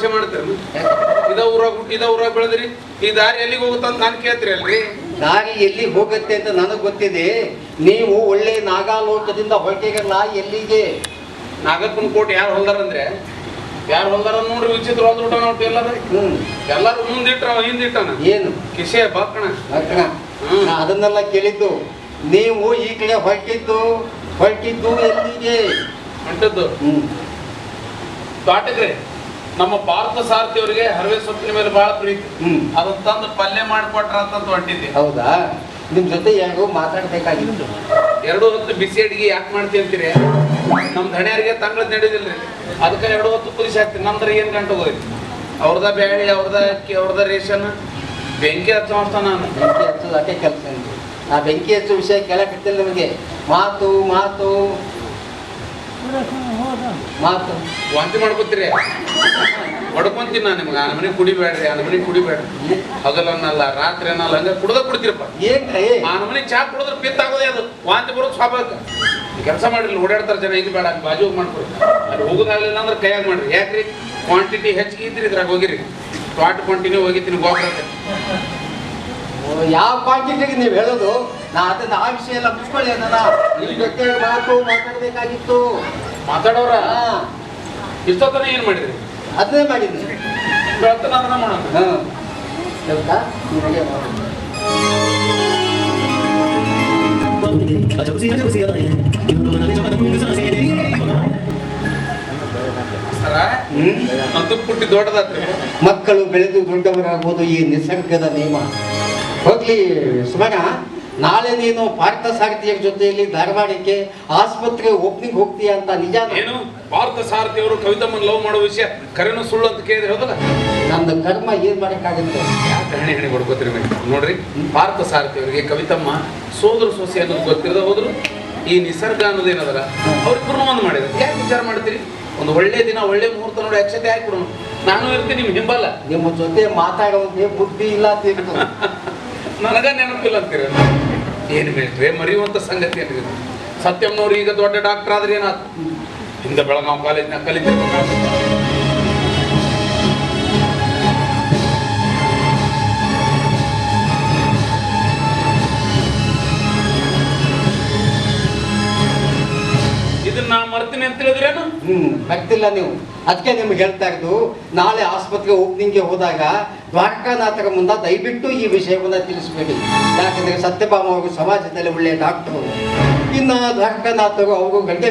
ತಮಾಷೆ ಮಾಡ್ತೀರಿ? ಇದ ಊರಾಗ ಬೆಳೆದ್ರಿ, ಈ ದಾರಿ ಎಲ್ಲಿಗೆ ಹೋಗುತ್ತಂತ ನಾನು ಕೇಳ್ತೀರಿ ಅಲ್ರಿ? ದಾರಿ ಎಲ್ಲಿಗೆ ಹೋಗುತ್ತೆ ಅಂತ ನನಗೆ ಗೊತ್ತಿದೆ. ನೀವು ಒಳ್ಳೆ ನಾಗಾಲೋಕದಿಂದ ಹೊರಟಿರಲ್ಲ, ಎಲ್ಲಿಗೆ? ನಾಗಪ್ಪನ ಕೋಟೆ ಯಾರು ಹೊಲ್ದಾರಂದ್ರೆ ಯಾರು ಹೊಲ್ದಾರ ನೋಡ್ರಿ, ವಿಚಿತ್ರ ಹೊಲ್ದ್ಬಿಟ್ಟ ನೋಡ್ರಿ ಎಲ್ಲಾರು ಮುಂದಿಟ್ರ ಹಿಂದಿಟ್ಟನ ಏನು ಕಿಸೆ ಬಾಕಣ ಅದನ್ನೆಲ್ಲ ಕೇಳಿದ್ದು. ನೀವು ಈ ಕಡೆ ಹೊರಟಿದ್ದು ಎಲ್ಲಿಗೆ ಹೊಂಟದ್ದು? ತೋಟಕ್ರಿ ನಮ್ಮ ಪಾರ್ಥ ಸಾರಥಿ ಅವರಿಗೆ ಹರವೆ ಸೊಪ್ಪಿನ ಮೇಲೆ ಬಹಳ ಪ್ರೀತಿ. ಅದನ್ನ ತಂದು ಪಲ್ಯ ಮಾಡಿಕೊಟ್ರ ಅಂತ ಹೊಂಟಿದ್ದೆ. ಹೌದಾ? ನಿಮ್ ಜೊತೆ ಯಾರು ಮಾತಾಡ್ಬೇಕಾಗಿತ್ತು. 2 ಹೊತ್ತು ಬಿಸಿ ಅಡಿಗೆ ಯಾಕೆ ಮಾಡ್ತೀವಿ ಅಂತೀರಿ? ನಮ್ ಧಣಿಯರಿಗೆ ತಂಗಳದ್ ನಡೆದಿಲ್ರಿ, ಅದಕ್ಕೆ 2 ಹೊತ್ತು ಕುದಿಸಿ ಹಾಕ್ತೀನಿ. ನಮ್ದ್ರ ಏನ್ ಗಂಟೆ ಹೋಗೋಯ್ತು? ಅವ್ರದ ಬ್ಯಾಳಿ, ಅವ್ರದ ಅಕ್ಕಿ, ಅವ್ರದ ರೇಷನ್, ಬೆಂಕಿ ಹಚ್ಚೋಷ್ಟ ನಾನು. ಬೆಂಕಿ ಹಚ್ಚೋದು ಅದೇ ಕೆಲಸ. ಆ ಬೆಂಕಿ ಹಚ್ಚೋ ವಿಷಯ ಕೇಳಕತ್ತಿಲ್ಲ ನಿಮಗೆ. ಮಾತು ಮಾತು ಮಾತು ವಾಂತಿ ಮಾಡ್ಕೊತೀರಿ, ಹೊಡ್ಕೊಂತೀನಿ ನಾನು ನಿಮ್ಗೆ. ಆ ಮನೆ ಕುಡಿಬೇಡ್ರಿ, ಆ ಮನೆ ಕುಡಿಬೇಡ್ರಿ. ಹಗಲನ್ನಲ್ಲ ರಾತ್ರಿ ಅನ್ನಲ್ಲ, ಹಂಗ ಕುಡ್ದಿರಪ್ಪ. ಏನ್ರಿ ಆ ಮನೆ ಚಾ ಕುಡಿದ್ರೆ ಪಿತ್ತ ಆಗೋದೇ, ಅದು ವಾಂತಿ ಬರೋದು ಸ್ವಾಭಾವಿಕ. ಕೆಲಸ ಮಾಡಿರ್ಲಿ, ಓಡಾಡ್ತಾರೆ ಜನ, ಈಗ ಬೇಡ ಬಾಜು ಮಾಡ್ಕೊಡಿ. ಅಲ್ಲಿ ಹೋಗೋದಾಗಲಿಲ್ಲ ಅಂದ್ರೆ ಕೈಯಾಗ ಮಾಡ್ರಿ. ಯಾಕ್ರಿ? ಕ್ವಾಂಟಿಟಿ ಹೆಚ್ಚಿಗೆ ಇದ್ರಿ ಇದ್ರಾಗ ಹೋಗಿರಿ. ಟಾಟ್ ಕ್ವಾಂಟಿಟಿ ಹೋಗಿದ್ದೀನಿ ಗೊಬ್ಬರ. ಯಾವ ಕ್ವಾಂಟಿಟಿಗೆ ನೀವು ಹೇಳೋದು? ನಾ ಅದನ್ನ ಆ ವಿಷಯ ಎಲ್ಲ ಮುಚ್ಕೊಳ್ಳಿ. ಅದನ್ನ ನಿಮ್ ಜೊತೆ ಮಾತಾಡ್ಬೇಕಾಗಿತ್ತು. ಮಾತಾಡೋರ ಇಷ್ಟೊತ್ತನ ಏನ್ ಮಾಡಿದ್ರಿ? ಅದನ್ನೇ ಮಾಡಿದ್ರಿ. ಬೆಳತನ ಅದನ್ನ ಮಾಡೋಣ. ಅಂತೂ ಪುಟ್ಟಿ ದೊಡ್ಡದಾತ್ರಿ. ಮಕ್ಕಳು ಬೆಳೆದು ದೊಡ್ಡವರಾಗುವುದು ಈ ನಿಸರ್ಗದ ನಿಯಮ. ಹೋಗ್ಲಿ ಸುಮನ, ನಾಳೆ ನೀನು ಪಾರ್ಥ ಸಾರಥಿಯ ಜೊತೆಯಲ್ಲಿ ಧಾರವಾಡಕ್ಕೆ ಆಸ್ಪತ್ರೆ ಓಪನಿಂಗ್ ಹೋಗ್ತೀಯ ಅಂತ ನಿಜ? ಏನು? ಪಾರ್ಥ ಸಾರಥಿ ಅವರು ಕವಿತಮ್ಮನ್ ಲವ್ ಮಾಡೋ ವಿಷಯ ಕರೆನೂ ಸುಳ್ಳು ಅಂತ ಕೇಳಿದ್ರೆ ಹೌದಲ್ಲ? ನಂದು ಕರ್ಮ ಏನ್ ಮಾಡಕ್ಕಾಗುತ್ತೆ? ಯಾಕೆ ಹಣೆ ಹೊಡ್ಕೋತೀರಿ ನೋಡ್ರಿ? ಪಾರ್ಥ ಸಾರಥಿ ಅವರಿಗೆ ಕವಿತಮ್ಮ ಸೋದರ ಸೊಸೆ ಅನ್ನೋದು ಗೊತ್ತಿರದ ಹೋದ್ರು, ಈ ನಿಸರ್ಗ ಅನ್ನೋದೇನದಲ್ಲ ಅವ್ರಿಬ್ರು ಒಂದು ಮಾಡಿದ್ರು. ಯಾಕೆ ವಿಚಾರ ಮಾಡ್ತೀರಿ? ಒಂದು ಒಳ್ಳೆ ದಿನ, ಒಳ್ಳೆ ಮುಹೂರ್ತ ನೋಡಿ ಅಕ್ಷತೆ ಹಾಕ್ಬಿಡೋಣ. ನಾನು ಇರ್ತೀನಿ ನಿಮ್ ಹಿಂಬಲ್ಲ. ನಿಮ್ಮ ಜೊತೆ ಮಾತಾಡೋದೇ ಬುದ್ಧಿ ಇಲ್ಲ ಅಂತ ನನಗ ನೆನಪಿಲ್ಲ ಅಂತೀರ? ಏನು ಮೇಲ್ರಿ ಮರೆಯುವಂತ ಸಂಗತಿ ಏನಿದೆ? ಸತ್ಯಮ್ನವ್ರು ಈಗ ದೊಡ್ಡ ಡಾಕ್ಟರ್ ಆದ್ರೆ ಏನಾಯ್ತು? ಹಿಂದೆ ಬೆಳಗಾವ್ ಕಾಲೇಜ್ನಾಗ ಕಲಿತಿರ್ಬೇಕು. ಇದನ್ನ ಮರ್ತೀನಿ ಅಂತ ಹೇಳಿದ್ರೇನು? ಬರ್ತಿಲ್ಲ ನೀವು. ಅದಕ್ಕೆ ನಿಮ್ಗೆ ಹೇಳ್ತಾ ಇದ್ದು, ನಾಳೆ ಆಸ್ಪತ್ರೆ ಓಪನಿಂಗ್ಗೆ ಹೋದಾಗ ದ್ವಾರಕಾನಾಥರ ಮುಂದೆ ದಯವಿಟ್ಟು ಈ ವಿಷಯವನ್ನ ತಿಳಿಸ್ಬೇಡಿ. ಯಾಕಂದ್ರೆ ಸತ್ಯಭಾಮ ಅವರು ಸಮಾಜದಲ್ಲಿ ಒಳ್ಳೆಯ ಡಾಕ್ಟರು. ಇನ್ನು ದ್ವಾರಕಾನಾಥರು ಅವರು ಗಂಟೆ